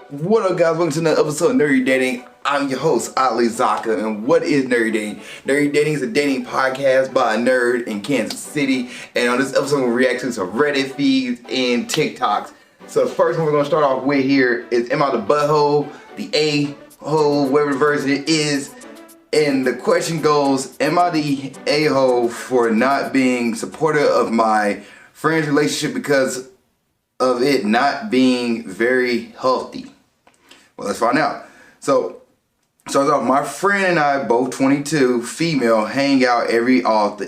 What up, guys? Welcome to another episode of Nerdy Dating. I'm your host, Zakka, and what is Nerdy Dating? Nerdy Dating is a dating podcast by a nerd in Kansas City, and on this episode we'll react to some Reddit feeds and TikToks. So the first one we're going to start off with here is am I the butthole, the a-hole, whatever version it is, and the question goes, am I the a-hole for not being supportive of my friend's relationship because of it not being very healthy? Well, let's find out. So, starts off, my friend and I, both 22, female, hang out very often.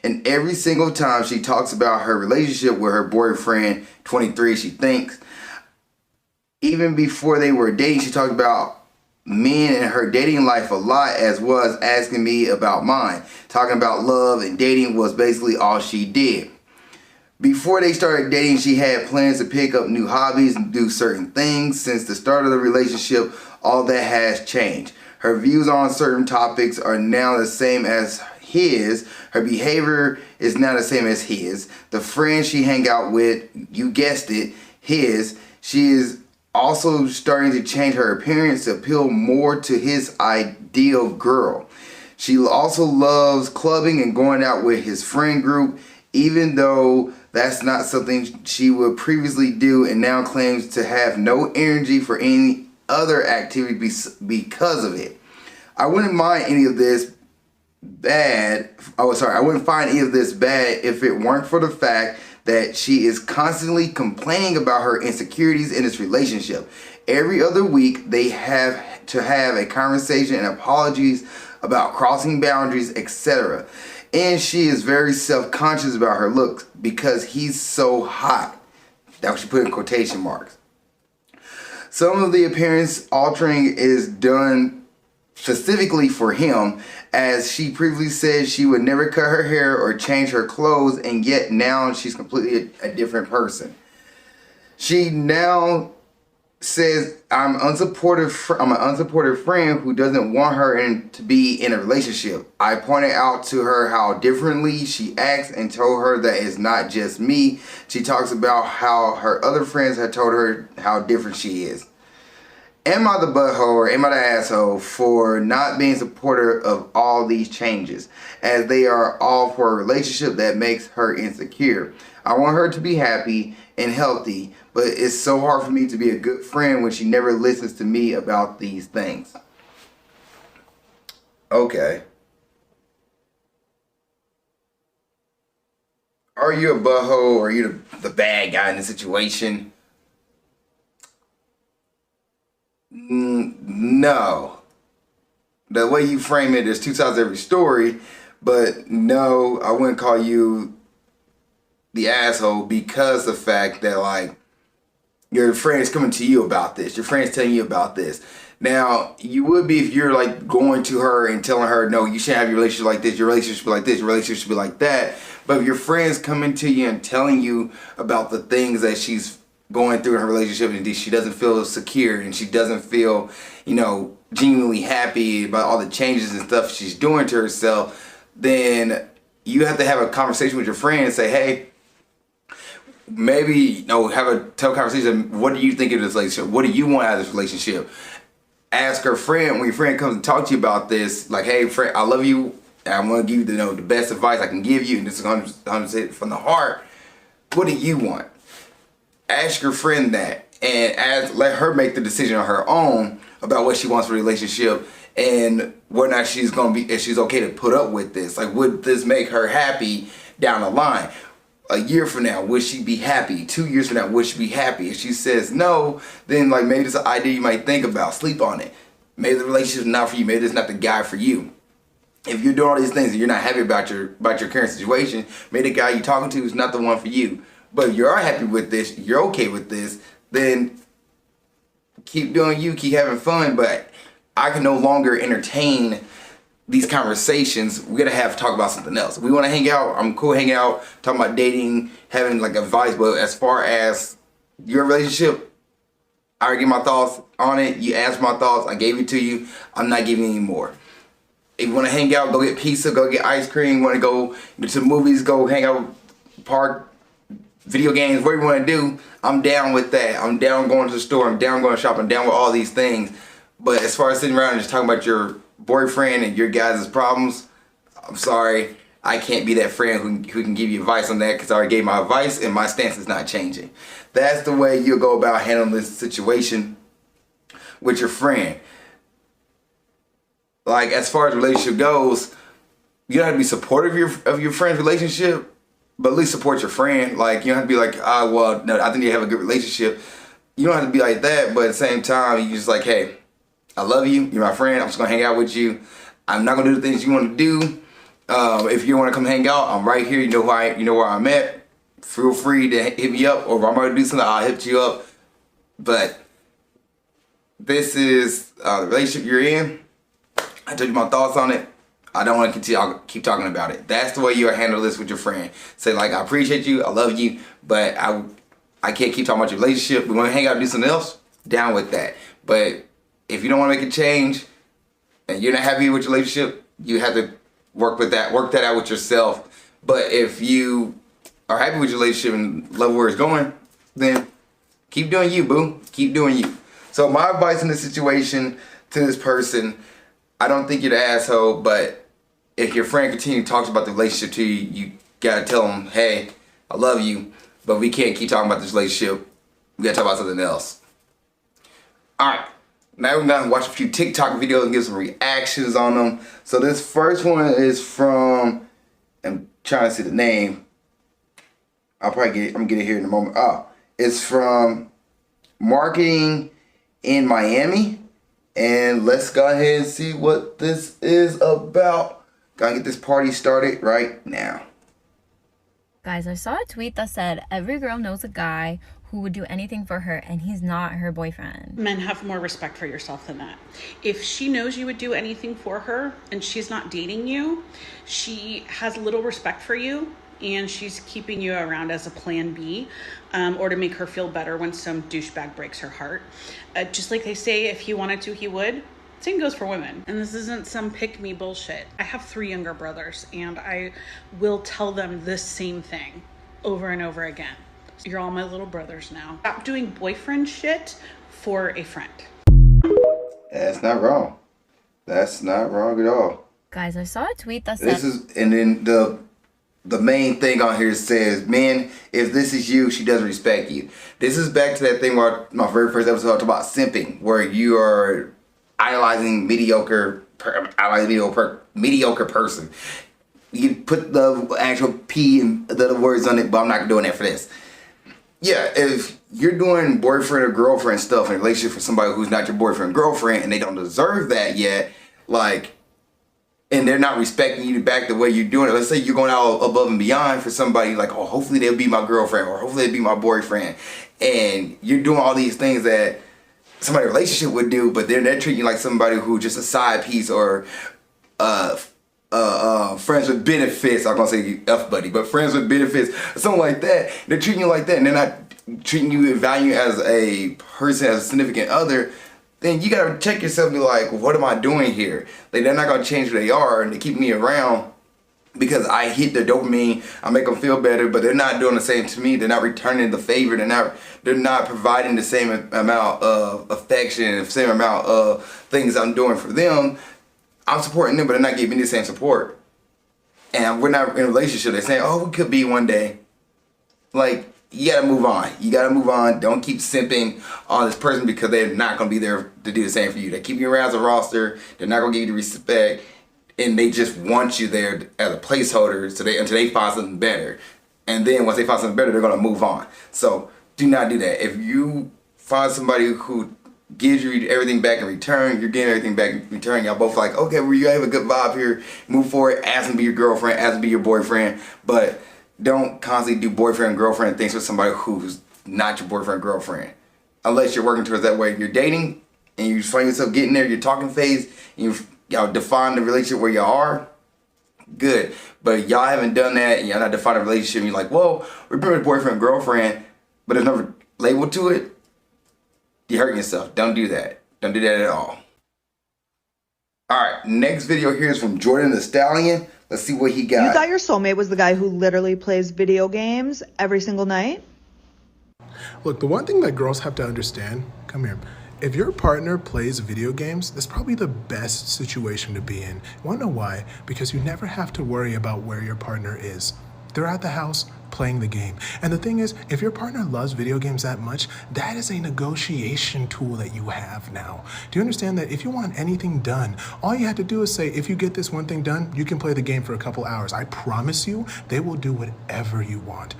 And every single time she talks about her relationship with her boyfriend, 23, she thinks, even before they were dating, she talked about men and her dating life a lot, as well as asking me about mine. Talking about love and dating was basically all she did. Before they started dating, she had plans to pick up new hobbies and do certain things. Since the start of the relationship, all that has changed. Her views on certain topics are now the same as his. Her behavior is now the same as his. The friend she hang out with, you guessed it, his. She is also starting to change her appearance to appeal more to his ideal girl. She also loves clubbing and going out with his friend group, even though that's not something she would previously do, and now claims to have no energy for any other activity because of it. I wouldn't find any of this bad if it weren't for the fact that she is constantly complaining about her insecurities in this relationship. Every other week, they have to have a conversation and apologies about crossing boundaries, etc. And she is very self-conscious about her looks because he's so hot. That's what she put in quotation marks. Some of the appearance altering is done specifically for him, as she previously said she would never cut her hair or change her clothes, and yet now she's completely a different person. She now says, I'm an unsupportive friend who doesn't want her to be in a relationship. I pointed out to her how differently she acts and told her that it's not just me. She talks about how her other friends had told her how different she is. Am I the butthole or am I the asshole for not being supportive of all these changes, as they are all for a relationship that makes her insecure? I want her to be happy and healthy, but it's so hard for me to be a good friend when she never listens to me about these things. Okay. Are you a butthole or are you the bad guy in the situation? No. The way you frame it, there's two sides to every story, but no, I wouldn't call you the asshole because the fact that, like, your friend's coming to you about this. Your friend's telling you about this. Now, you would be if you're like going to her and telling her, no, you shouldn't have your relationship like this, your relationship should be like this, your relationship should be like that. But if your friend's coming to you and telling you about the things that she's going through in her relationship and she doesn't feel secure and she doesn't feel, genuinely happy about all the changes and stuff she's doing to herself, then you have to have a conversation with your friend and say, hey, maybe, have a tough conversation. What do you think of this relationship? What do you want out of this relationship? Ask her friend, when your friend comes and talk to you about this, like, hey, friend, I love you, and I'm going to give you the best advice I can give you, and this is 100% from the heart. What do you want? Ask your friend that, and let her make the decision on her own about what she wants for a relationship and whether or not she's going to be, if she's okay to put up with this. Like, would this make her happy down the line? A year from now, would she be happy? 2 years from now, would she be happy? If she says no, then like maybe it's an idea you might think about. Sleep on it. Maybe the relationship's not for you. Maybe it's not the guy for you. If you're doing all these things and you're not happy about your current situation, maybe the guy you're talking to is not the one for you. But if you are happy with this, you're okay with this, then keep doing you, keep having fun. But I can no longer entertain these conversations. We're gonna talk about something else. If we want to hang out, I'm cool hanging out, talking about dating, having like advice. But as far as your relationship, I already give my thoughts on it. You asked my thoughts, I gave it to you. I'm not giving any more. If you want to hang out, go get pizza, go get ice cream. Want to go to the movies, go hang out, park, video games, whatever you want to do, I'm down with that. I'm down going to the store. I'm down going shopping. I'm down with all these things. But as far as sitting around and just talking about your boyfriend and your guys' problems, I'm sorry. I can't be that friend who can give you advice on that because I already gave my advice and my stance is not changing. That's the way you'll go about handling this situation with your friend. Like, as far as relationship goes, you don't have to be supportive of your friend's relationship, but at least support your friend. Like, you don't have to be like, well, no, I think they have a good relationship. You don't have to be like that, but at the same time, you just like, hey, I love you. You're my friend. I'm just gonna hang out with you. I'm not gonna do the things you want to do. If you want to come hang out, I'm right here. You know where I'm at. Feel free to hit me up, or if I'm gonna do something, I'll hit you up. But this is the relationship you're in. I told you my thoughts on it. I don't want to continue. I'll keep talking about it. That's the way you handle this with your friend. Say like, I appreciate you, I love you, but I can't keep talking about your relationship. We want to hang out and do something else. Down with that. But if you don't want to make a change and you're not happy with your relationship, you have to work that out with yourself. But if you are happy with your relationship and love where it's going, then keep doing you, boo. Keep doing you. So my advice in this situation to this person, I don't think you're the asshole, but if your friend continues to talk about the relationship to you, you gotta tell them, hey, I love you, but we can't keep talking about this relationship. We gotta talk about something else. Alright, now we're gonna watch a few TikTok videos and give some reactions on them. So this first one is from, I'm trying to see the name. I'm gonna get it here in a moment. It's from Marketing in Miami. And let's go ahead and see what this is about. Gotta get this party started right now. Guys, I saw a tweet that said every girl knows a guy who would do anything for her and he's not her boyfriend. Men have more respect for yourself than that. If she knows you would do anything for her and she's not dating you, she has little respect for you and she's keeping you around as a plan B, or to make her feel better when some douchebag breaks her heart. Just like they say, if he wanted to, he would. Same goes for women. And this isn't some pick-me bullshit. I have 3 younger brothers, and I will tell them the same thing over and over again. You're all my little brothers now. Stop doing boyfriend shit for a friend. That's not wrong. That's not wrong at all. Guys, I saw a tweet that said... And then the main thing on here says, men, if this is you, she doesn't respect you. This is back to that thing where my very first episode talked about simping, where you are idolizing mediocre person. You put the actual P and the other words on it, but I'm not doing that for this. Yeah, if you're doing boyfriend or girlfriend stuff in a relationship for somebody who's not your boyfriend or girlfriend and they don't deserve that yet, like, and they're not respecting you back the way you're doing it. Let's say you're going out above and beyond for somebody, like, oh, hopefully they'll be my girlfriend or hopefully they'll be my boyfriend. And you're doing all these things that somebody in a relationship would do, but they're treating you like somebody who just a side piece or friends with benefits. I'm gonna say F buddy, but friends with benefits, something like that. They're treating you like that, and they're not treating you and value as a person, as a significant other. Then you gotta check yourself and be like, what am I doing here? Like, they're not gonna change who they are, and they keep me around because I hit their dopamine, I make them feel better, but they're not doing the same to me. They're not returning the favor. They're not providing the same amount of affection, the same amount of things I'm doing for them. I'm supporting them, but they're not giving me the same support. And we're not in a relationship. They're saying, oh, we could be one day. Like, you gotta move on. You gotta move on. Don't keep simping on this person because they're not gonna be there to do the same for you. They keep you around as a roster. They're not gonna give you the respect. And they just want you there as a placeholder until they find something better. And then once they find something better, they're gonna move on. So do not do that. If you find somebody who gives you everything back in return, you're getting everything back in return. Y'all both like, okay, well, you have a good vibe here. Move forward. Ask them to be your girlfriend. Ask them to be your boyfriend. But don't constantly do boyfriend and girlfriend things with somebody who's not your boyfriend or girlfriend. Unless you're working towards that way. If you're dating and you find yourself getting there, your talking phase, and y'all define the relationship where y'all are, good. But y'all haven't done that and y'all not defined a relationship and you're like, well, we're boyfriend and girlfriend, but there's no label to it. You're hurting yourself. Don't do that. Don't do that at all. Alright, next video here is from Jordan the Stallion. Let's see what he got. You thought your soulmate was the guy who literally plays video games every single night? Look, the one thing that girls have to understand, come here, if your partner plays video games, that's probably the best situation to be in. You wanna know why? Because you never have to worry about where your partner is. They're at the house playing the game. And the thing is, if your partner loves video games that much, that is a negotiation tool that you have now. Do you understand that if you want anything done, all you have to do is say, if you get this one thing done, you can play the game for a couple hours. I promise you, they will do whatever you want.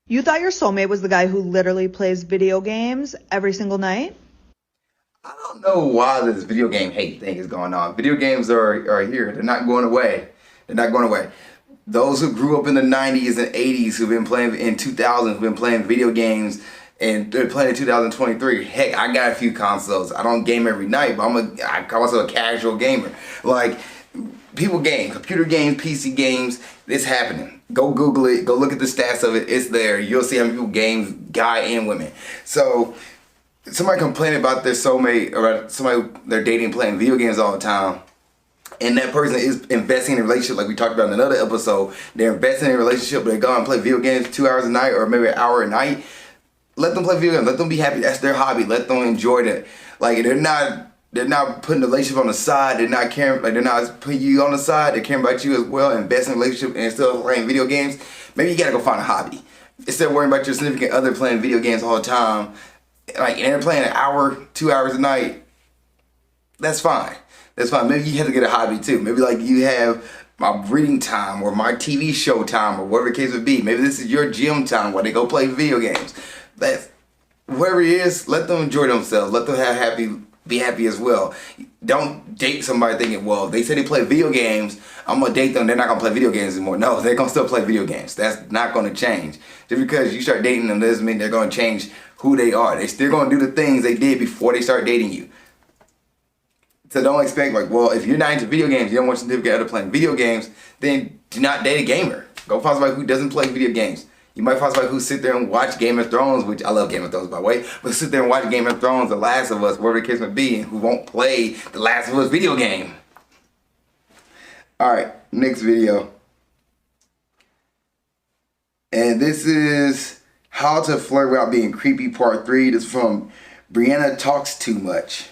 You thought your soulmate was the guy who literally plays video games every single night? I don't know why this video game hate thing is going on. Video games are here. They're not going away. They're not going away. Those who grew up in the 90s and 80s who've been playing in 2000s, who've been playing video games, and they're playing in 2023. Heck, I got a few consoles. I don't game every night, but I call myself a casual gamer. Like, people game, computer games, PC games, it's happening. Go Google it, go look at the stats of it, it's there. You'll see how many people game, guy and women. So, somebody complaining about their soulmate or somebody they're dating playing video games all the time, and that person is investing in a relationship like we talked about in another episode. They're investing in a relationship, but they go and play video games 2 hours a night or maybe an hour a night. Let them play video games. Let them be happy. That's their hobby. Let them enjoy that. Like, they're not putting the relationship on the side. They're not caring. Like, they're not putting you on the side. They're caring about you as well. Invest in a relationship and still playing video games. Maybe you gotta go find a hobby instead of worrying about your significant other playing video games all the time. Like, and they're playing an hour, 2 hours a night. That's fine. That's fine. Maybe you have to get a hobby too. Maybe like you have my reading time or my TV show time or whatever the case would be. Maybe this is your gym time where they go play video games. That's whoever it is, let them enjoy themselves. Let them be happy as well. Don't date somebody thinking, well, they say they play video games, I'm gonna date them, they're not gonna play video games anymore. No, they're gonna still play video games. That's not gonna change. Just because you start dating them doesn't mean they're gonna change who they are. They still gonna do the things they did before they start dating you. So don't expect like, well, if you're not into video games, you don't want your significant other playing video games, then do not date a gamer. Go find somebody who doesn't play video games. You might find somebody who sit there and watch Game of Thrones, which I love Game of Thrones by the way, but sit there and watch Game of Thrones, The Last of Us, whatever the case may be, and who won't play The Last of Us video game. Alright, next video. And this is How to Flirt Without Being Creepy Part 3. This is from Brianna Talks Too Much.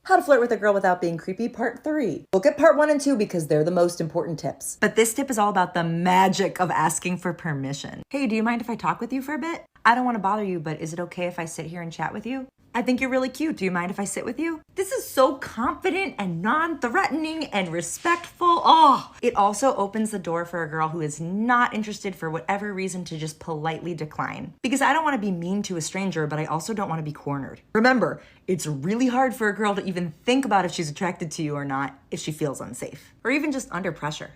How to Flirt with a Girl Without Being Creepy, Part 3. Look at Part 1 and 2 because they're the most important tips. But this tip is all about the magic of asking for permission. Hey, do you mind if I talk with you for a bit? I don't want to bother you, but is it okay if I sit here and chat with you? I think you're really cute. Do you mind if I sit with you? This is so confident and non-threatening and respectful. Oh, it also opens the door for a girl who is not interested for whatever reason to just politely decline. Because I don't want to be mean to a stranger, but I also don't want to be cornered. Remember, it's really hard for a girl to even think about if she's attracted to you or not if she feels unsafe or even just under pressure.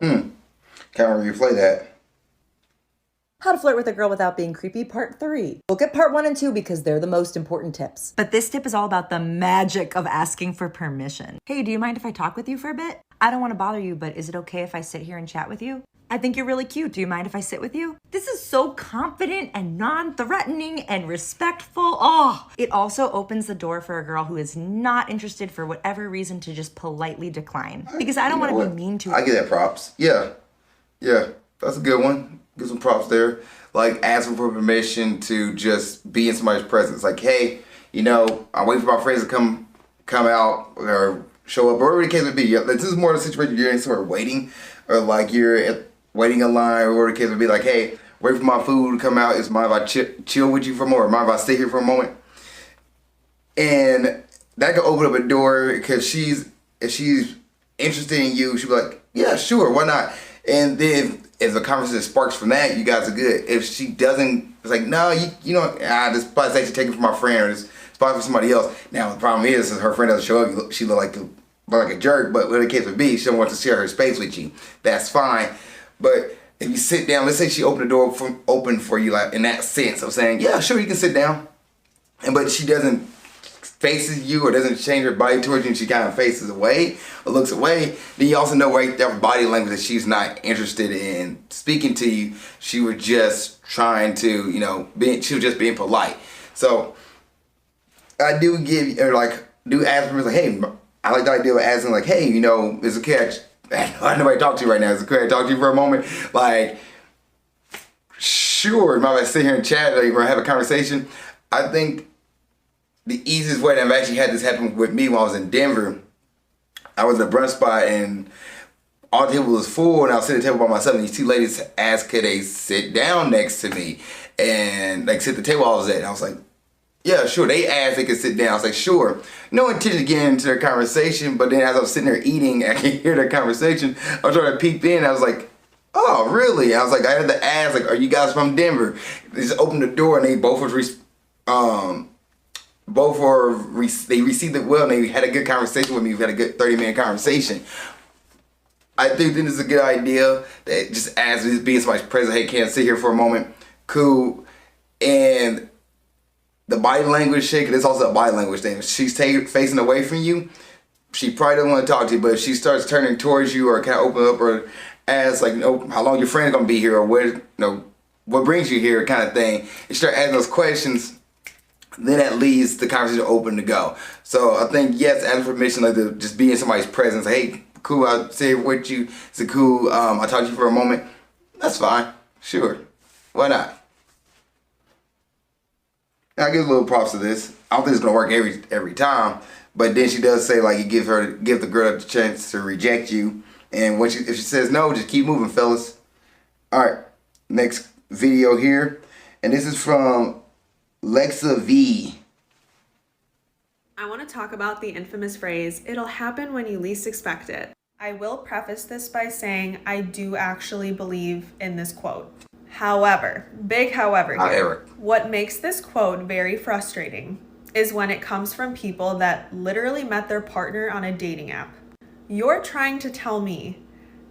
Kind of replay that. How to Flirt with a Girl Without Being Creepy, Part 3. Look at Part 1 and 2 because they're the most important tips. But this tip is all about the magic of asking for permission. Hey, do you mind if I talk with you for a bit? I don't want to bother you, but is it okay if I sit here and chat with you? I think you're really cute. Do you mind if I sit with you? This is so confident and non-threatening and respectful. Oh, it also opens the door for a girl who is not interested for whatever reason to just politely decline. Because I don't want to be mean to her. I give that props. Yeah, that's a good one. Give some props there. Like asking for permission to just be in somebody's presence. Like, hey, you know, I'm waiting for my friends to come out or show up, or whatever the case would be. This is more of a situation you're in somewhere waiting, or like you're waiting in line, or whatever the case would be. Like, hey, wait for my food to come out. Is mind if I chill with you for a moment? Mind if I stay here for a moment? And that could open up a door because if she's interested in you, she'll be like, yeah, sure, why not? And then if the conversation sparks from that, you guys are good. If she doesn't, it's like, no, you know, this spot's actually taken from my friend, or this spot for somebody else. Now the problem is her friend doesn't show up, she look like a jerk, but whatever the case would be, she don't want to share her space with you. That's fine. But if you sit down, let's say she opened the door open for you, like in that sense of saying, yeah, sure, you can sit down. But she doesn't faces you or doesn't change her body towards you, and she kind of faces away or looks away, then you also know right there from body language that she's not interested in speaking to you. She was just trying to, you know, she was just being polite. So I do give, or like do ask permission, like, hey, I like the idea of asking, like, hey, you know, is it okay? I don't know nobody to talk to you right now. Is it okay I talk to you for a moment? Like, sure, might I sit here and chat or have a conversation? I think the easiest way, and I've actually had this happen with me when I was in Denver. I was at a brunch spot and all the table was full, and I was sitting at the table by myself, and these two ladies asked could they sit down next to me and like sit at the table I was at. And I was like, yeah, sure. They asked they could sit down. I was like, sure. No intention of getting into their conversation, but then as I was sitting there eating, I could hear their conversation. I was trying to peep in. I was like, oh, really? I was like, I had to ask, like, are you guys from Denver? They just opened the door, and they both was they received it well, and they had a good conversation with me. We had a good 30-minute conversation. I think this is a good idea that just as just being somebody's present, hey, can I sit here for a moment? Cool. And the body language shake, it's also a body language thing. If she's facing away from you, she probably doesn't want to talk to you, but if she starts turning towards you or kind of open up or ask, like, you know, how long your friend's gonna be here, or where, you know, what brings you here, kind of thing, and start asking those questions, then that leaves the conversation open to go. So I think, yes, ask permission, like, to just be in somebody's presence. Hey, cool, I'll sit here with you. Is it cool? I'll talk to you for a moment. That's fine. Sure. Why not? And I give a little props to this. I don't think it's gonna work every time, but then she does say, like, you give the girl a chance to reject you, and if she says no, just keep moving, fellas. All right, next video here, and this is from Lexa V. I want to talk about the infamous phrase, it'll happen when you least expect it. I will preface this by saying I do actually believe in this quote. However, big however here, what makes this quote very frustrating is when it comes from people that literally met their partner on a dating app. You're trying to tell me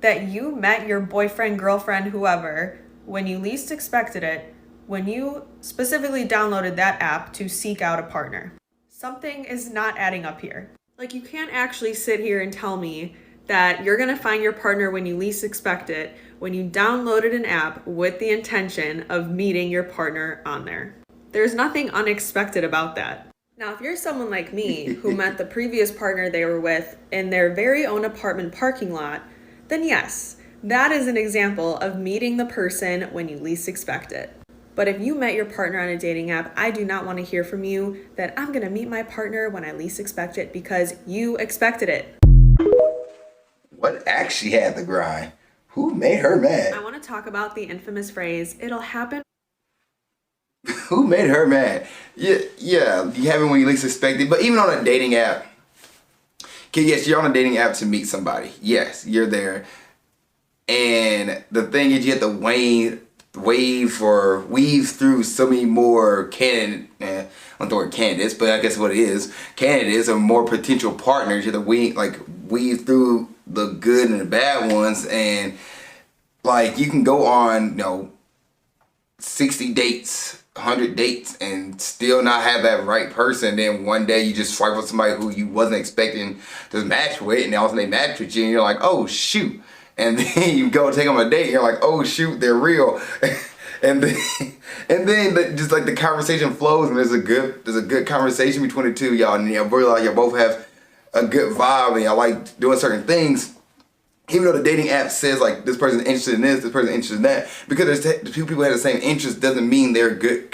that you met your boyfriend, girlfriend, whoever, when you least expected it, when you specifically downloaded that app to seek out a partner. Something is not adding up here. Like, you can't actually sit here and tell me that you're gonna find your partner when you least expect it, when you downloaded an app with the intention of meeting your partner on there. There's nothing unexpected about that. Now, if you're someone like me who met the previous partner they were with in their very own apartment parking lot, then yes, that is an example of meeting the person when you least expect it. But if you met your partner on a dating app, I do not want to hear from you that I'm gonna meet my partner when I least expect it because you expected it. What actually had the grind? Who made her mad? I want to talk about the infamous phrase, it'll happen. Who made her mad? Yeah, you have it when you least expect it. But even on a dating app, okay, yes, you're on a dating app to meet somebody. Yes, you're there. And the thing is, you have to weave through so many more I don't know the word candidates, but I guess what it is, candidates or more potential partners. You have to weave through the good and the bad ones, and like you can go on 60 dates, 100 dates, and still not have that right person. Then one day you just swipe with somebody who you wasn't expecting to match with, and all of a sudden they match with you, and you're like, oh shoot. And then you go take them on a date, and you're like, oh shoot, they're real. and then just like the conversation flows, and there's a good conversation between the two of y'all, and y'all both have a good vibe, and y'all like doing certain things. Even though the dating app says like this person's interested in this person's interested in that, because there's two people who have the same interest doesn't mean they're a good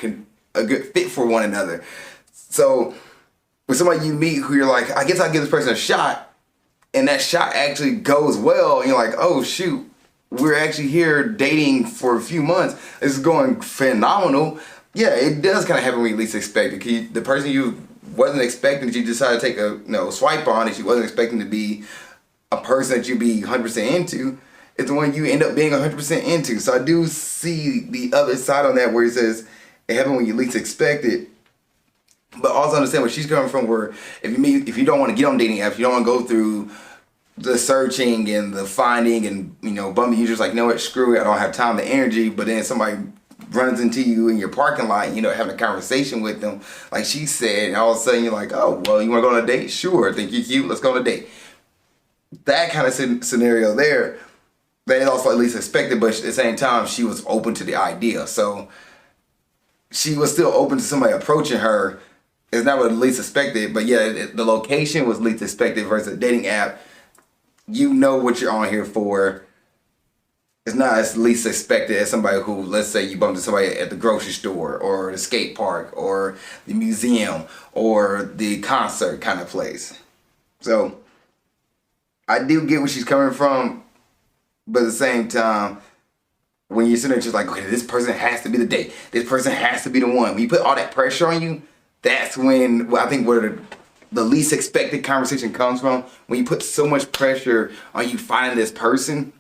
fit for one another. So with somebody you meet who you're like, I guess I'll give this person a shot, and that shot actually goes well, and you're like, oh shoot, we're actually here dating for a few months. This is going phenomenal. Yeah, it does kind of happen when you least expect it. The person you wasn't expecting that you decided to take a swipe on, that you wasn't expecting to be a person that you'd be 100% into, is the one you end up being 100% into. So I do see the other side on that, where it says it happened when you least expect it. But also understand where she's coming from, where if you don't want to get on dating apps, you don't want to go through the searching and the finding and bumping, you're just like, you know what, screw it, I don't have time, the energy. But then somebody runs into you in your parking lot, having a conversation with them, like she said, and all of a sudden you're like, oh, well, you want to go on a date? Sure, think you're cute, let's go on a date. That kind of scenario there, that is also at least expected, but at the same time, she was open to the idea. So she was still open to somebody approaching her It's not what least expected, but yeah, the location was least expected versus a dating app. You know what you're on here for. It's not as least expected as somebody who, let's say you bump into somebody at the grocery store or the skate park or the museum or the concert kind of place. So I do get where she's coming from, but at the same time, when you're sitting there just like, okay, this person has to be the date. This person has to be the one. When you put all that pressure on you, that's when I think where the least expected conversation comes from. When you put so much pressure on you finding this person,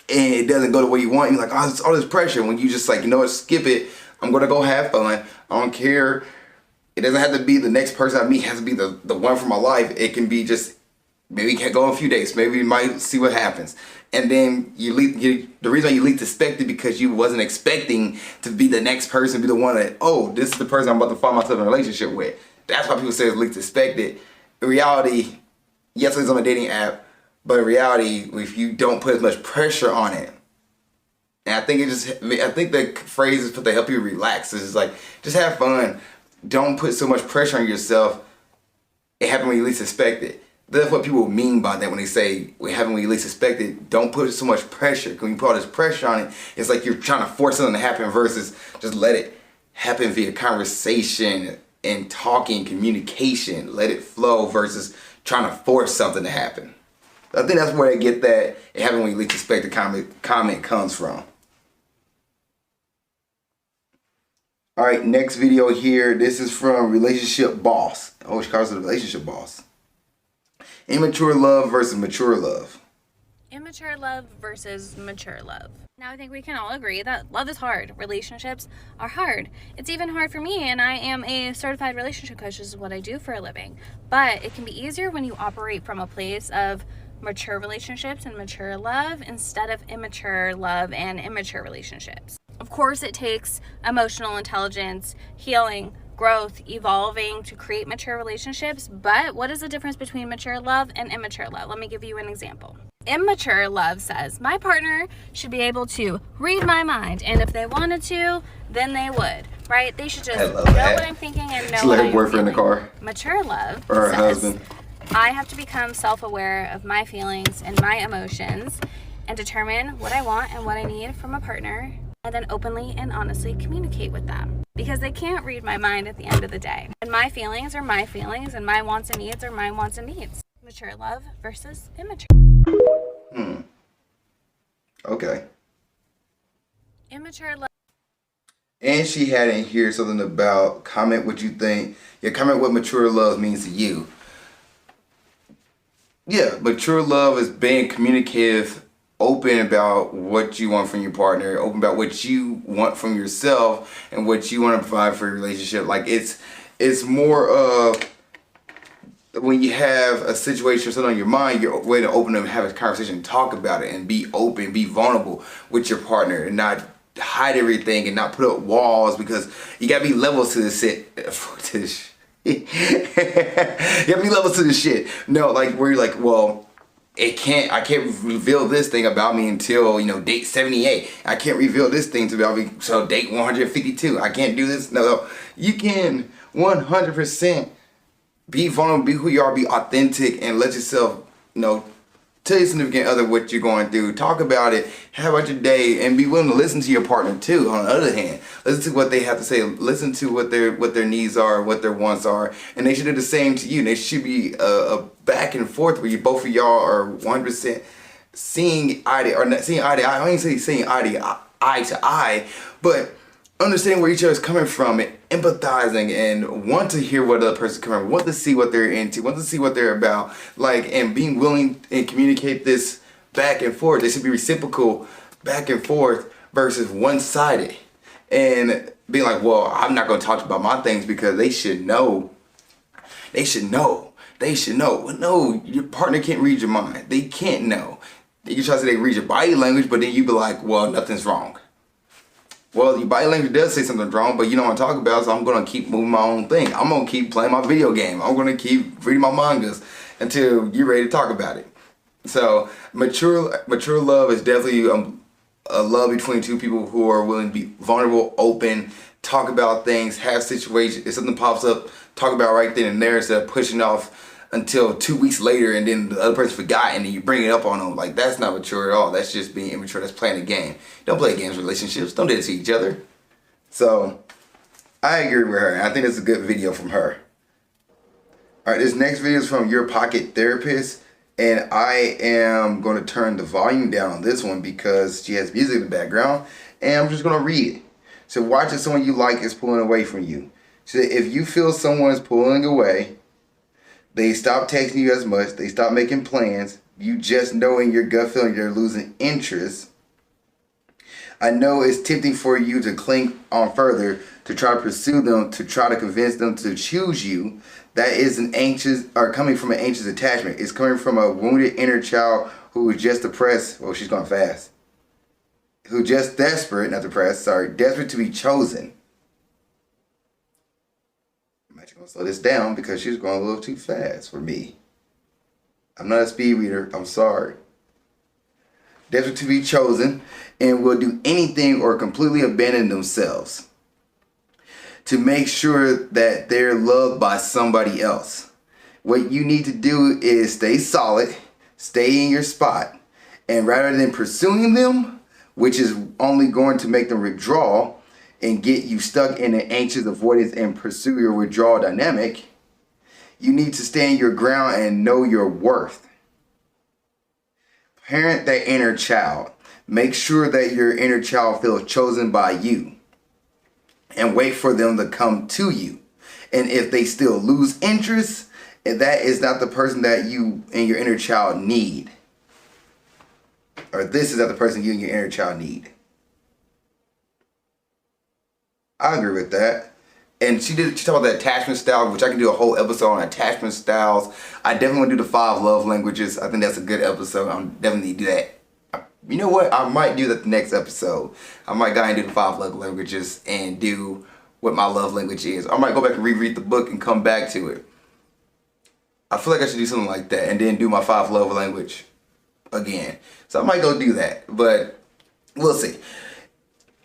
and it doesn't go the way you want, you're like, oh, it's all this pressure. When you just like, you know what, skip it. I'm gonna go have fun. I don't care. It doesn't have to be the next person I meet. It has to be the one for my life. It can be just, maybe you can go a few days. Maybe you might see what happens. And then the reason you least expected because you wasn't expecting to be the next person, be the one that, oh, this is the person I'm about to find myself in a relationship with. That's why people say it's least expected. In reality, yes, it's on a dating app, but in reality, if you don't put as much pressure on it, and I think the phrase is put to help you relax. It's just like, just have fun. Don't put so much pressure on yourself. It happened when you least expect it. That's what people mean by that when they say it happened when you least expect it. Don't put so much pressure. When you put all this pressure on it, it's like you're trying to force something to happen versus just let it happen via conversation and talking, communication. Let it flow versus trying to force something to happen. I think that's where they get that it happened when you least expect the comment comes from. All right, next video here. This is from Relationship Boss. Oh, she calls it a Relationship Boss. Immature love versus mature love. Immature love versus mature love. Now I think we can all agree that love is hard. Relationships are hard. It's even hard for me, and I am a certified relationship coach. This is what I do for a living. But it can be easier when you operate from a place of mature relationships and mature love instead of immature love and immature relationships. Of course, it takes emotional intelligence, healing, growth, evolving to create mature relationships. But what is the difference between mature love and immature love? Let me give you an example. Immature love says my partner should be able to read my mind, and if they wanted to, then they would, right? They should just know what I'm thinking and know Just what let her I'm boyfriend in the feeling. car. Mature love or her says, husband. I have to become self-aware of my feelings and my emotions and determine what I want and what I need from a partner, and then openly and honestly communicate with them, because they can't read my mind at the end of the day. And my feelings are my feelings, and my wants and needs are my wants and needs. Mature love versus immature. Okay. Immature love. And she had in here something about comment what you think. Yeah, comment what mature love means to you. Yeah, mature love is being communicative, open about what you want from your partner, open about what you want from yourself and what you want to provide for your relationship. Like it's more of when you have a situation or something on your mind, you're way to open up and have a conversation, talk about it, and be open, be vulnerable with your partner, and not hide everything and not put up walls, because you gotta be levels to this shit. You gotta be levels to this shit. No, like where you're like, well, I can't reveal this thing about me until, date 78. I can't reveal this thing to about me so date 152. I can't do this. No, you can 100% be vulnerable, be who you are, be authentic, and let yourself, tell your significant other what you're going through. Talk about it. How about your day? And be willing to listen to your partner too. On the other hand, listen to what they have to say. Listen to what their needs are, what their wants are, and they should do the same to you. There should be a back and forth where both of y'all are 100% seeing eye to eye. I don't even say seeing eye to eye, but understanding where each other's coming from, and empathizing, and want to hear what the other person's coming from, want to see what they're into, want to see what they're about, and being willing and communicate this back and forth. They should be reciprocal back and forth versus one-sided. And being like, well, I'm not going to talk about my things because they should know. They should know. Well, no, your partner can't read your mind. They can't know. You can try to say they read your body language, but then you be like, well, nothing's wrong. Well, your body language does say something's wrong, but you don't want to talk about it, so I'm going to keep moving my own thing. I'm going to keep playing my video game. I'm going to keep reading my mangas until you're ready to talk about it. So mature love is definitely a love between two people who are willing to be vulnerable, open, talk about things, have situations. If something pops up, talk about right then and there instead of pushing off until 2 weeks later and then the other person forgot and then you bring it up on them. Like, that's not mature at all. That's just being immature. That's playing a game. Don't play games with relationships. Don't do it to each other. So, I agree with her. I think it's a good video from her. All right, this next video is from Your Pocket Therapist. And I am going to turn the volume down on this one because she has music in the background. And I'm just going to read it. So watch if someone you like is pulling away from you. So if you feel someone's pulling away, they stop texting you as much, they stop making plans, you just know in your gut feeling they're losing interest. I know it's tempting for you to cling on further, to try to pursue them, to try to convince them to choose you. That is an anxious, or coming from an anxious attachment. It's coming from a wounded inner child who is just depressed. Oh, she's going fast. Who just desperate, not depressed, sorry, desperate to be chosen. I'm actually going to slow this down because she's going a little too fast for me. I'm not a speed reader. I'm sorry. Desperate to be chosen and will do anything or completely abandon themselves to make sure that they're loved by somebody else. What you need to do is stay solid, stay in your spot, and rather than pursuing them, which is only going to make them withdraw and get you stuck in an anxious avoidance and pursue your withdrawal dynamic, you need to stand your ground and know your worth. Parent that inner child. Make sure that your inner child feels chosen by you. And wait for them to come to you. And if they still lose interest, that is not the person that you and your inner child need. Or this is not the person you and your inner child need. I agree with that. And she talked about the attachment style, which I can do a whole episode on attachment styles. I definitely want to do the 5 love languages. I think that's a good episode. I'm definitely do that. You know what? I might do that the next episode. I might go and do the 5 love languages and do what my love language is. I might go back and reread the book and come back to it. I feel like I should do something like that and then do my 5 love language again. So I might go do that, but we'll see.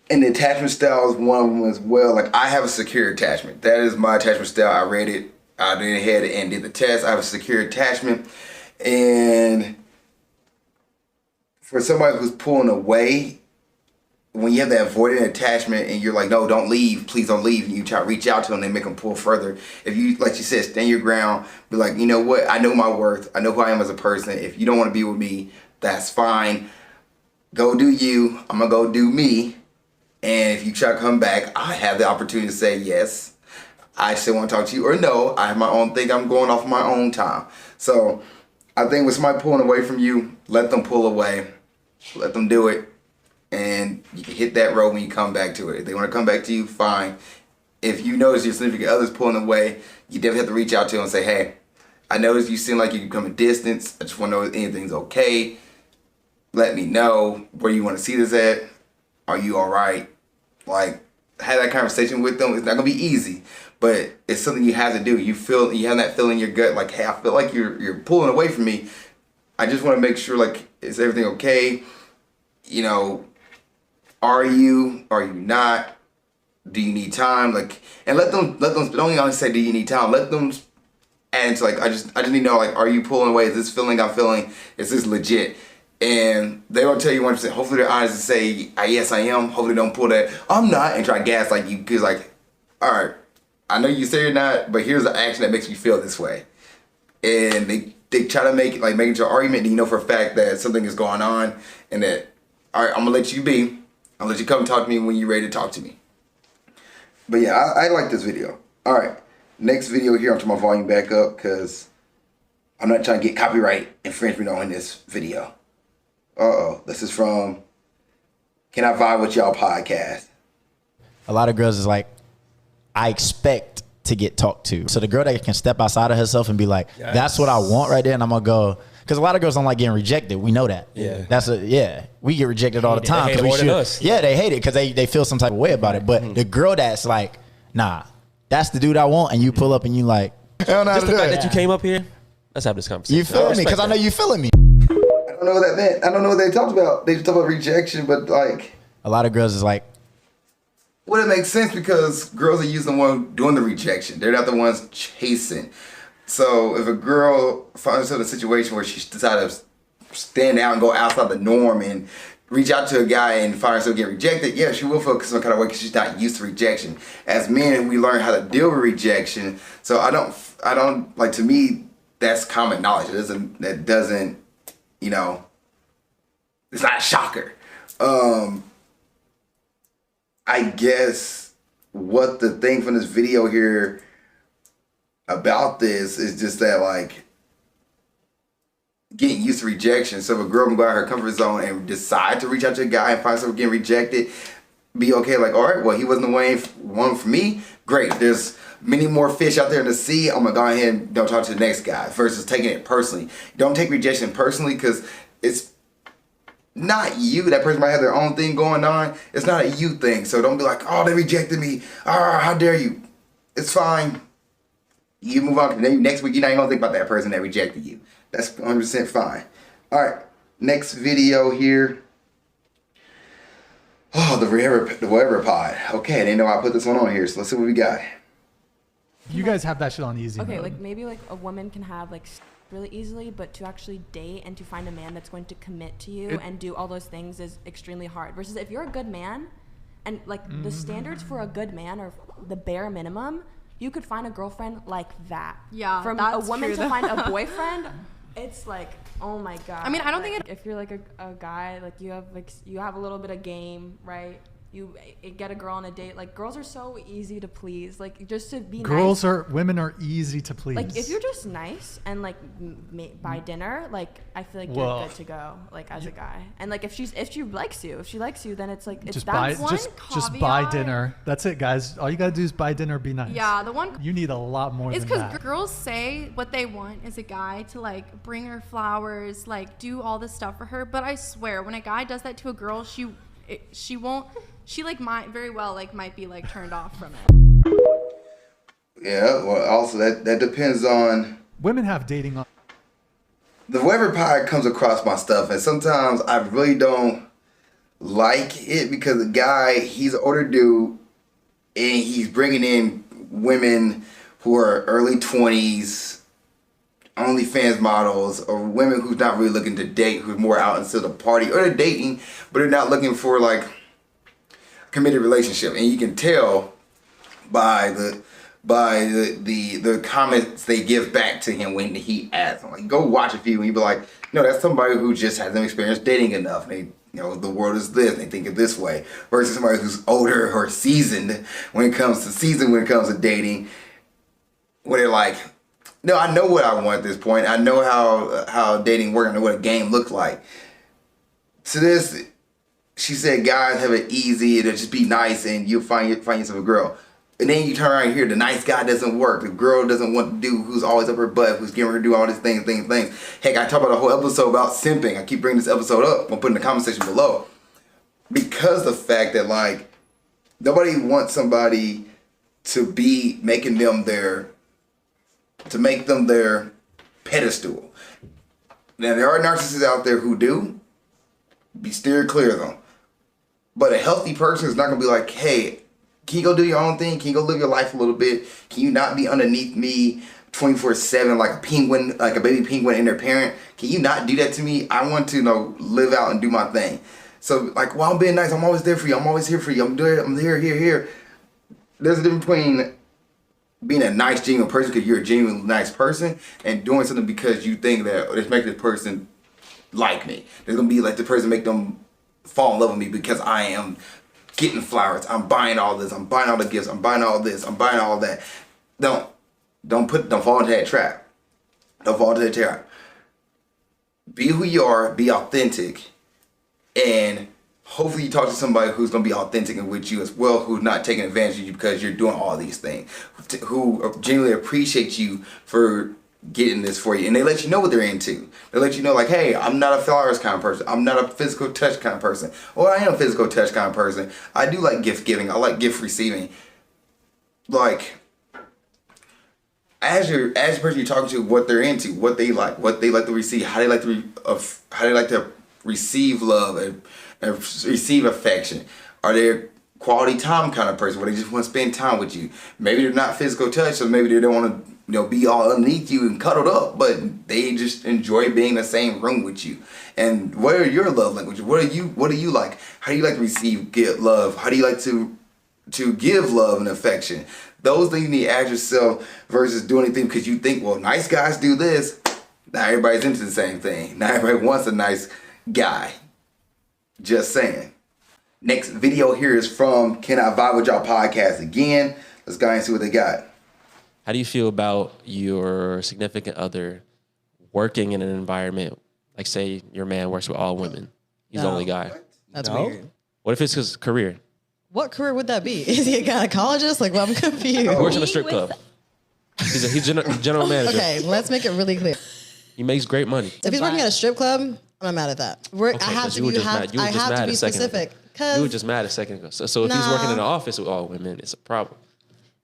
And the attachment style is one of them as well. Like, I have a secure attachment. That is my attachment style. I read it. I did ahead and did the test. I have a secure attachment. And for somebody who's pulling away, when you have that avoidant attachment and you're like, no, don't leave, please don't leave, and you try to reach out to them, they make them pull further. If you, like you said, stand your ground, be like, you know what, I know my worth, I know who I am as a person. If you don't want to be with me, that's fine. Go do you, I'm gonna go do me. And if you try to come back, I have the opportunity to say yes, I still want to talk to you, or no, I have my own thing, I'm going off my own time. So I think with somebody pulling away from you, let them pull away. Let them do it. And you can hit that road when you come back to it. If they want to come back to you, fine. If you notice your significant other's pulling away, you definitely have to reach out to them and say, hey, I noticed you seem like you're becoming distant. I just want to know if anything's okay. Let me know. Where you want to see this at? Are you all right? Like, have that conversation with them. It's not going to be easy, but it's something you have to do. You have that feeling in your gut, like, hey, I feel like you're pulling away from me. I just want to make sure, like, is everything okay? You know, are you not? Do you need time? Like, and let them don't only say, do you need time? Let them answer, like, I just need to know, like, are you pulling away? Is this feeling I'm feeling, is this legit? And they will tell you 100%. Hopefully they're honest and say, yes, I am. Hopefully they don't pull that, I'm not, and try to gaslight you. Because, like, all right, I know you say you're not, but here's the action that makes you feel this way. And they try to make it your argument, and you know for a fact that something is going on, and that, all right, I'm going to let you be. I'll let you come talk to me when you're ready to talk to me. But yeah, I like this video. All right, next video here, I'm turning my volume back up because I'm not trying to get copyright infringement on this video. This is from Can I Vibe With Y'all podcast. A lot of girls is like, I expect to get talked to. So the girl that can step outside of herself and be like, that's what I want right there, and I'm gonna go. Because a lot of girls don't like getting rejected. We know that. Yeah. We get rejected all the time. They hate it more than us. Yeah, they hate it because they feel some type of way about it. But the girl that's like, nah, that's the dude I want, and you pull up and you like, just the fact that you came up here, let's have this conversation. You feel me? Because I know you feeling me. I don't know what that meant. I don't know what they talked about. They just talked about rejection, but like A lot of girls is like, well, it makes sense because girls are usually the one doing the rejection. They're not the ones chasing. So if a girl finds herself in a situation where she decides to stand out and go outside the norm and reach out to a guy and find herself getting rejected, yeah, she will feel some kind of way because she's not used to rejection. As men, we learn how to deal with rejection. So I don't like, to me, that's common knowledge. That doesn't, you know, it's not a shocker. I guess what the thing from this video here about this is just that, like, getting used to rejection. So if a girl can go out of her comfort zone and decide to reach out to a guy and find herself getting rejected, be okay, like, all right, well, he wasn't the one for me. Great. There's many more fish out there in the sea. I'm going to go ahead and don't talk to the next guy versus taking it personally. Don't take rejection personally because it's not you. That person might have their own thing going on. It's not a you thing. So don't be like, oh, they rejected me. Oh, how dare you? It's fine. You move on. Then next week, you're not even going to think about that person that rejected you. That's 100% fine. All right. Next video here. Oh, the whatever pod. Okay, I didn't know I put this one on here. So let's see what we got. You guys have that shit on easy. Okay, mode. like maybe like a woman can have like really easily, but to actually date and to find a man that's going to commit to you and do all those things is extremely hard. Versus if you're a good man, and like the standards for a good man are the bare minimum, you could find a girlfriend like that. Yeah, from that's a woman true, to though. find a boyfriend, it's like, oh my god. I mean, I don't like, think if you're like a guy, like you have a little bit of game, right? You get a girl on a date. Like girls are so easy to please. Like just to be nice. Women are easy to please. Like if you're just nice and like buy dinner, like I feel like you're good to go. Like as a guy, and like if she likes you, then it's like it's just that's buy just buy dinner. That's it, guys. All you gotta do is buy dinner. Be nice. Yeah, the one you need a lot more. It's than because that. girls say what they want is a guy to like bring her flowers, like do all this stuff for her. But I swear, when a guy does that to a girl, she won't. She like might very well might be like turned off from it. Yeah, well, also that depends on. Women have dating on. The whatever pod comes across my stuff, and sometimes I really don't like it because the guy, he's an older dude, and he's bringing in women who are early 20s, OnlyFans models, or women who's not really looking to date, who's more out into the party, or they're dating, but they're not looking for like committed relationship. And you can tell by the comments they give back to him when he asks. Like, go watch a few and you be like, no, that's somebody who just hasn't experienced dating enough. They, the world is this, they think of this way. Versus somebody who's older or seasoned when it comes to dating, where they're like, no, I know what I want at this point. I know how dating works. I know what a game looks like. So this, she said, guys have it easy. It'll just be nice, and you'll find yourself a girl. And then you turn around here, the nice guy doesn't work. The girl doesn't want to do who's always up her butt, who's getting her to do all these things. Heck, I talk about a whole episode about simping. I keep bringing this episode up. I'll put in the comment section below. Because the fact that, like, nobody wants somebody to be make them their pedestal. Now, there are narcissists out there who do. Be steer clear of them. But a healthy person is not going to be like, hey, can you go do your own thing? Can you go live your life a little bit? Can you not be underneath me 24/7 like a penguin, like a baby penguin and their parent? Can you not do that to me? I want to live out and do my thing. So like, well, I'm being nice. I'm always there for you. I'm always here for you. I'm here. There's a difference between being a nice, genuine person because you're a genuinely nice person and doing something because you think that it's making this person like me. There's going to be like the person make them fall in love with me because I am getting flowers. I'm buying all this. I'm buying all the gifts. I'm buying all this. I'm buying all that. Don't fall into that trap. Don't fall into that trap. Be who you are. Be authentic. And hopefully you talk to somebody who's going to be authentic and with you as well, who's not taking advantage of you because you're doing all these things, who genuinely appreciate you for getting this for you. And they let you know what they're into. They let you know, like, hey, I'm not a flowers kind of person. I'm not a physical touch kind of person. Or I am a physical touch kind of person. I do like gift giving. I like gift receiving. Like, as the person you're talking to, what they're into, what they like to receive, how they like to receive love and receive affection. Are they a quality time kind of person where they just want to spend time with you? Maybe they're not physical touch, so maybe they don't want to be all underneath you and cuddled up, but they just enjoy being in the same room with you. And what are your love languages? What do you like? How do you like to get love? How do you like to give love and affection? Those things you need to ask yourself versus doing anything because you think, well, nice guys do this. Not everybody's into the same thing. Not everybody wants a nice guy. Just saying. Next video here is from Can I Vibe With Y'all podcast again. Let's go and see what they got. How do you feel about your significant other working in an environment, like say your man works with all women? He's the only guy. That's weird. What if it's his career? What career would that be? Is he a gynecologist? Like, well, I'm confused. He works in a strip club. He's general manager. Okay, let's make it really clear. He makes great money. If he's working at a strip club, I'm not mad at that. I have to be specific. You were just mad a second ago. So if he's working in an office with all women, it's a problem.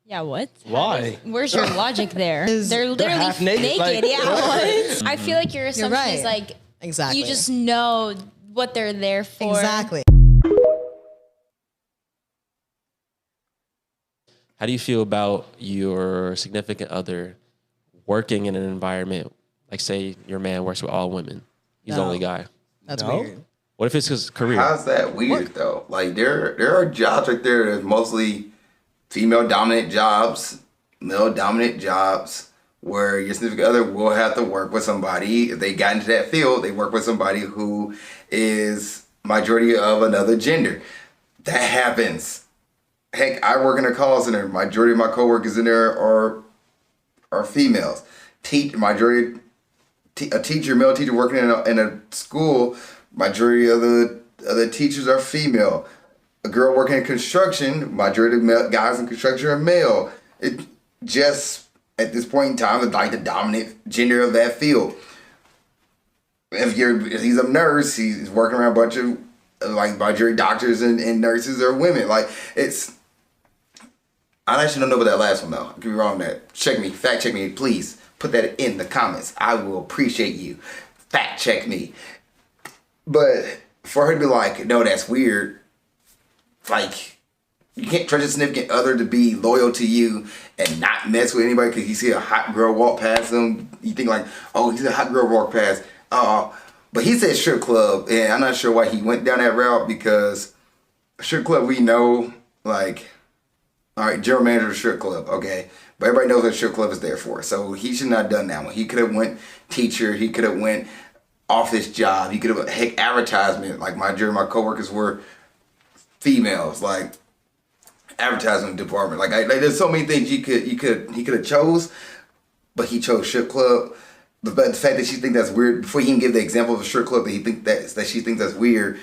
Yeah, what? Why? Where's your logic there? They're literally half naked, like- yeah, what? I feel like your assumption right. is like, Exactly. you just know what they're there for. Exactly. How do you feel about your significant other working in an environment, like say your man works with all women? He's the only guy. That's weird. What if it's his career? How's that weird though? Like there are jobs right there that's mostly female dominant jobs, male dominant jobs, where your significant other will have to work with somebody. If they got into that field, they work with somebody who is majority of another gender. That happens. Heck, I work in a call center. Majority of my coworkers in there are females. Male teacher working in a school. Majority of the teachers are female. A girl working in construction. Majority of male guys in construction are male. It just at this point in time is like the dominant gender of that field. If he's a nurse, he's working around a bunch of like majority doctors and nurses are women. Like it's. I actually don't know about that last one though. I could be wrong there. Fact check me, please. Put that in the comments. I will appreciate you. Fact check me. But for her to be like, no, that's weird. Like, you can't trust your significant other to be loyal to you and not mess with anybody because you see a hot girl walk past them. You think like, oh, he's a hot girl walk past. But he said strip club, and I'm not sure why he went down that route because strip club we know, like, all right, general manager of strip club, okay. But everybody knows what strip club is there for. So he should not have done that one. He could have went teacher. He could have went office job. He could have, heck, advertisement. Like my coworkers were females. Like advertisement department. Like there's so many things he could have chose, but he chose strip club. But the fact that she thinks that's weird before he can give the example of a strip club that she thinks that's weird,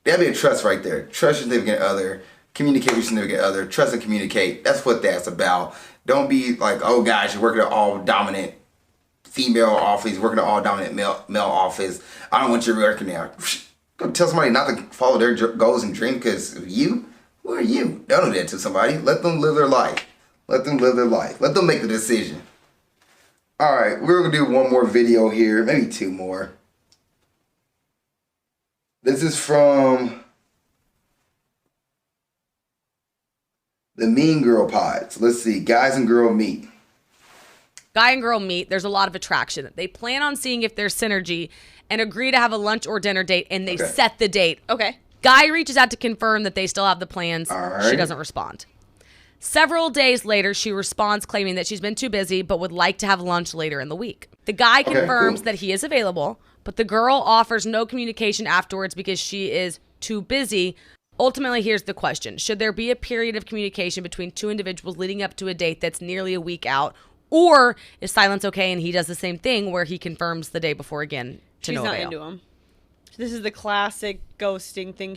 that'd be a trust right there. Trust your significant other. Communicate with your significant other. Trust and communicate. That's what that's about. Don't be like, oh gosh, you're working at all dominant female office, working at all dominant male office. I don't want you working there. Go tell somebody not to follow their goals and dreams because who are you? Don't do that to somebody. Let them live their life. Let them live their life. Let them make the decision. All right, we're going to do one more video here, maybe two more. This is from the Mean Girl Pod. So let's see, guys and girl meet. Guy and girl meet. There's a lot of attraction. They plan on seeing if there's synergy and agree to have a lunch or dinner date, and they set the date. Okay. Guy reaches out to confirm that they still have the plans. right. She doesn't respond. Several days later, she responds claiming that she's been too busy but would like to have lunch later in the week. The guy confirms that he is available, but the girl offers no communication afterwards because she is too busy. Ultimately, here's the question. Should there be a period of communication between two individuals leading up to a date that's nearly a week out? Or is silence okay and he does the same thing where he confirms the day before again to She's no not avail? into him. This is the classic ghosting thing.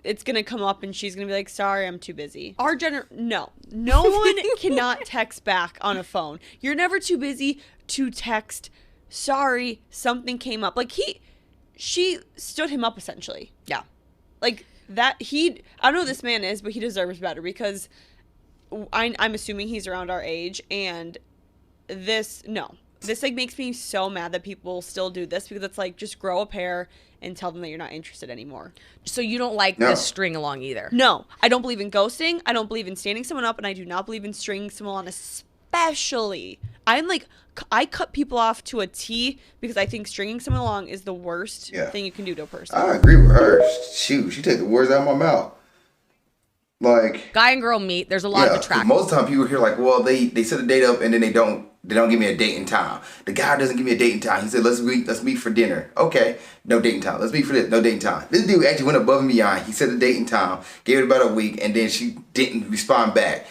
It's gonna come up and she's gonna be like, sorry, I'm too busy. No one cannot text back on a phone. You're never too busy to text, sorry, something came up. Like she stood him up essentially. Yeah. Like that I don't know who this man is, but he deserves better because I'm assuming he's around our age, and this like makes me so mad that people still do this, because it's like, just grow a pair and tell them that you're not interested anymore. So you don't like the string along either? No, I don't believe in ghosting. I don't believe in standing someone up, and I do not believe in stringing someone on, especially. I cut people off to a T, because I think stringing someone along is the worst thing you can do to a person. I agree with her. Shoot, she take the words out of my mouth. Like, guy and girl meet. There's a lot of attraction. Most of the time, people hear like, well, they set a date up and then they don't give me a date and time. The guy doesn't give me a date and time. He said, let's meet for dinner. Okay, no date and time. Let's meet for this. No date and time. This dude actually went above and beyond. He set a date and time, gave it about a week, and then she didn't respond back. At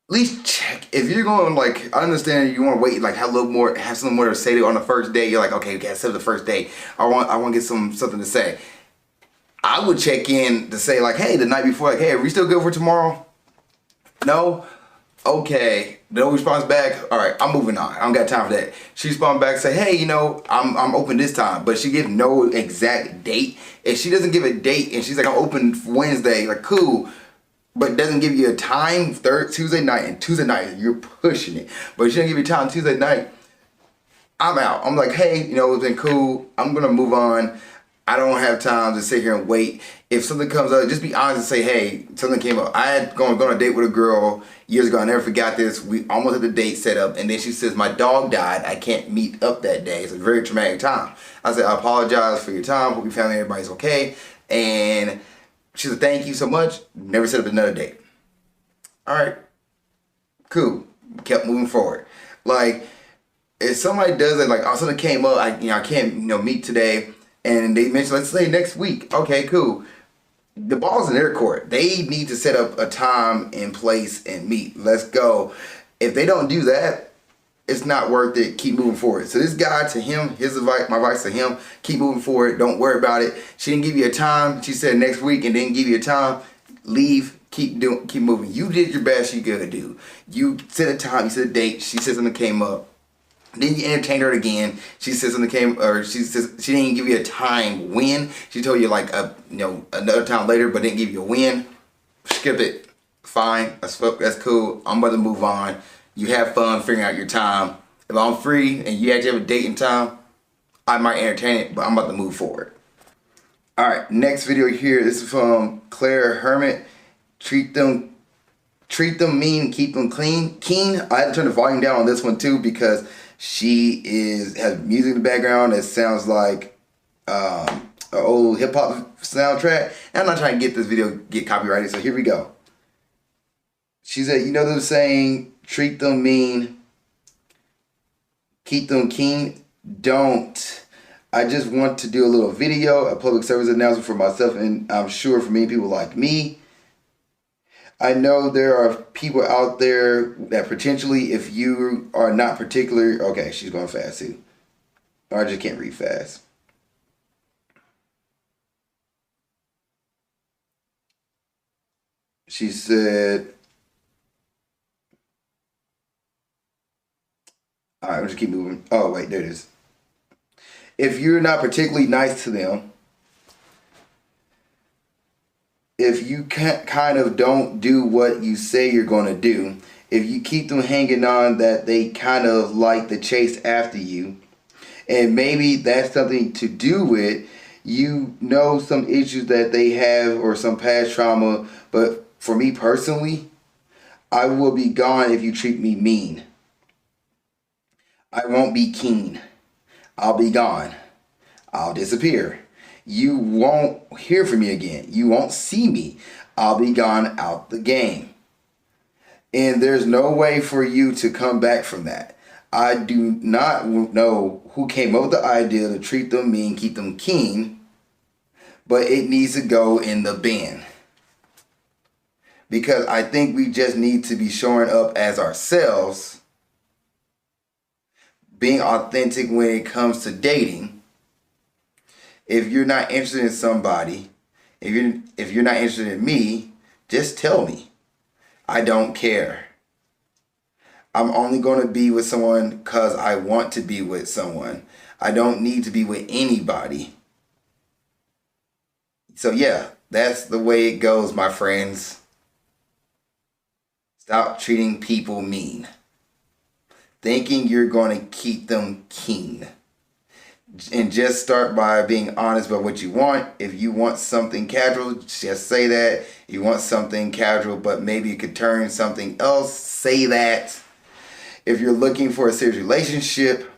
least check. If you're going, like, I understand you want to wait, like, have something more to say on the first day. You're like, okay, okay, set the first date. I want to get something to say. I would check in to say, like, hey, the night before, like, hey, are we still good for tomorrow? No? Okay. No response back. All right, I'm moving on. I don't got time for that. She responds back, say, hey, you know, I'm open this time. But she gives no exact date. If she doesn't give a date and she's like, I'm open Wednesday, like, cool, but doesn't give you a time Tuesday night, and Tuesday night, you're pushing it. But she doesn't give you time Tuesday night, I'm out. I'm like, hey, you know, it's been cool. I'm going to move on. I don't have time to sit here and wait. If something comes up, just be honest and say, hey, something came up. I had gone on a date with a girl years ago. I never forgot this. We almost had the date set up, and then she says, my dog died. I can't meet up that day. It's a very traumatic time. I said, I apologize for your time. Hope your family and everybody's okay. And she said, thank you so much. Never set up another date. All right. Cool. Kept moving forward. Like, if somebody does it, like, oh, something came up, I can't, meet today. And they mentioned, let's say next week. Okay, cool. The ball's in their court. They need to set up a time and place and meet. Let's go. If they don't do that, it's not worth it. Keep moving forward. So this guy, to him, my advice to him, keep moving forward. Don't worry about it. She didn't give you a time. She said next week and didn't give you a time. Leave. Keep moving. You did your best you could do. You set a time. You set a date. She said something came up. Then you entertained her again. She says something came, or she says she didn't give you a time when. She told you like another time later, but didn't give you a when. Skip it. Fine. That's cool. I'm about to move on. You have fun figuring out your time. If I'm free and you actually have a date and time, I might entertain it, but I'm about to move forward. All right, next video here. This is from Claire Hermit. Treat them mean, keep them keen. I had to turn the volume down on this one too, because she has music in the background that sounds like an old hip hop soundtrack. And I'm not trying to get this video get copyrighted, so here we go. She said, you know them saying, treat them mean, keep them keen. Don't. I just want to do a little video, a public service announcement for myself, and I'm sure for many people like me. I know there are people out there that potentially, if you are not particular, okay, she's going fast too. I just can't read fast. She said, all right, I'll just keep moving. Oh, wait, there it is. If you're not particularly nice to them, if you kind of don't do what you say you're going to do, if you keep them hanging on that they kind of like to chase after you, and maybe that's something to do with, some issues that they have or some past trauma, but for me personally, I will be gone if you treat me mean. I won't be keen. I'll be gone. I'll disappear. You won't hear from me again. You won't see me. I'll be gone out the game. And there's no way for you to come back from that. I do not know who came up with the idea to treat them mean, keep them keen, but it needs to go in the bin. Because I think we just need to be showing up as ourselves, being authentic when it comes to dating. If you're not interested in somebody, if you're not interested in me, just tell me. I don't care. I'm only going to be with someone because I want to be with someone. I don't need to be with anybody. So yeah, that's the way it goes, my friends. Stop treating people mean. Thinking you're going to keep them keen. And just start by being honest about what you want. If you want something casual, just say that. If you want something casual, but maybe it could turn something else, say that. If you're looking for a serious relationship,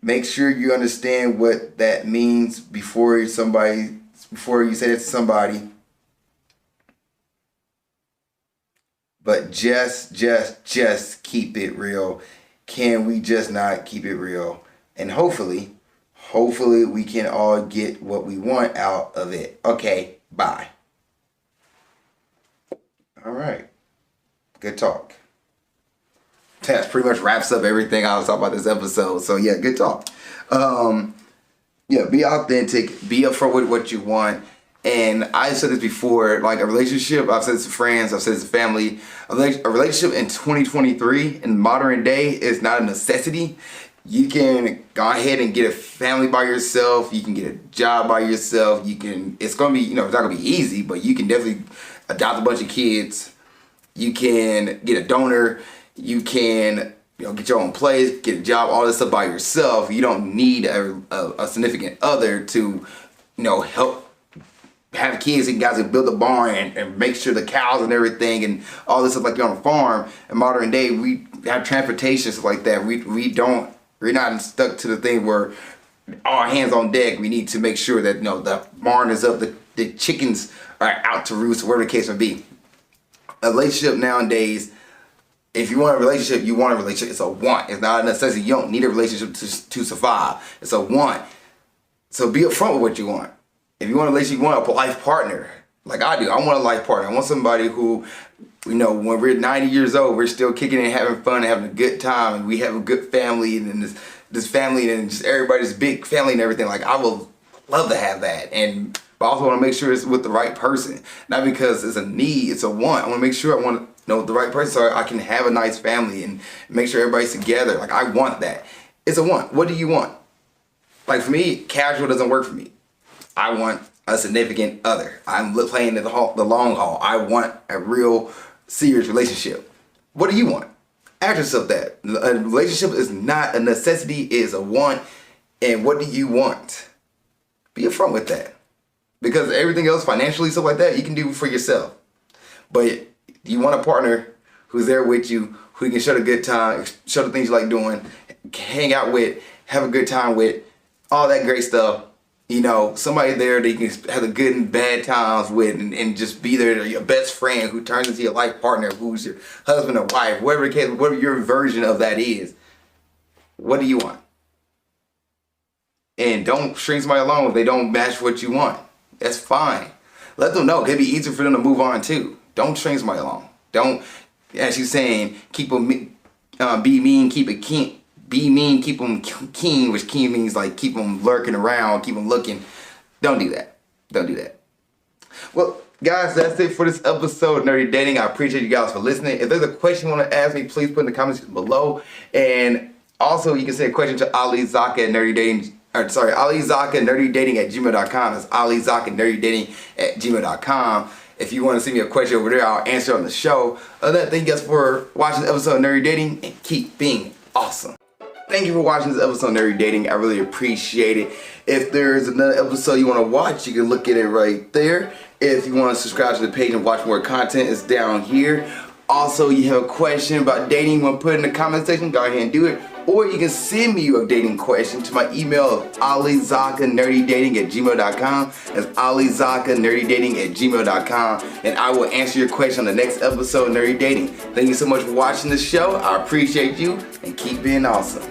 make sure you understand what that means before you say it to somebody. But just keep it real. Can we just not keep it real? And hopefully we can all get what we want out of it. Okay, bye. All right. Good talk. That pretty much wraps up everything I was talking about this episode. So yeah, good talk. Yeah, be authentic. Be upfront with what you want. And I said this before, like a relationship, I've said this to friends, I've said this to family, a relationship in 2023, in modern day, is not a necessity. You can go ahead and get a family by yourself, you can get a job by yourself, it's gonna be, it's not gonna be easy, but you can definitely adopt a bunch of kids, you can get a donor, you can get your own place, get a job, all this stuff by yourself. You don't need a significant other to, help have kids and guys can build a barn and make sure the cows and everything and all this stuff like you're on a farm. In modern day, we have transportation, stuff like that. We're not stuck to the thing where all hands on deck. We need to make sure that, the barn is up, the chickens are out to roost, whatever the case may be. A relationship nowadays, if you want a relationship, you want a relationship. It's a want. It's not a necessity. You don't need a relationship to survive. It's a want. So be upfront with what you want. If you want a relationship, you want a life partner. Like I do. I want a life partner. I want somebody who, when we're 90 years old, we're still kicking and having fun and having a good time. And we have a good family and this family and just everybody's big family and everything. Like I would love to have that. But I also want to make sure it's with the right person. Not because it's a need, it's a want. I want to make sure I want the right person so I can have a nice family and make sure everybody's together. Like I want that. It's a want. What do you want? Like for me, casual doesn't work for me. I want a significant other. I'm playing the long haul. I want a real serious relationship. What do you want? Ask yourself that. A relationship is not a necessity, it is a want. And what do you want? Be upfront with that. Because everything else, financially, stuff like that, you can do for yourself. But you want a partner who's there with you, who you can show the good time, show the things you like doing, hang out with, have a good time with, all that great stuff. Somebody there that you can have the good and bad times with and just be there, your best friend who turns into your life partner, who's your husband or wife, whatever the case, whatever your version of that is. What do you want? And don't string somebody along if they don't match what you want. That's fine. Let them know. It'd be easier for them to move on too. Don't string somebody along. Don't, as you're saying, keep them, be mean, keep it keen. Be mean, keep them keen, which keen means like keep them lurking around, keep them looking. Don't do that. Don't do that. Well, guys, that's it for this episode of Nerdy Dating. I appreciate you guys for listening. If there's a question you want to ask me, please put in the comments below. And also, you can send a question to alizakkanerdydating. alizakkanerdydating@gmail.com. That's alizakkanerdydating@gmail.com. If you want to send me a question over there, I'll answer it on the show. Other than that, thank you guys for watching the episode of Nerdy Dating and keep being awesome. Thank you for watching this episode of Nerdy Dating. I really appreciate it. If there's another episode you want to watch, you can look at it right there. If you want to subscribe to the page and watch more content, it's down here. Also, you have a question about dating, you want to put it in the comment section, go ahead and do it. Or you can send me a dating question to my email of alizakkanerdydating@gmail.com. That's alizakkanerdydating@gmail.com. And I will answer your question on the next episode of Nerdy Dating. Thank you so much for watching the show. I appreciate you and keep being awesome.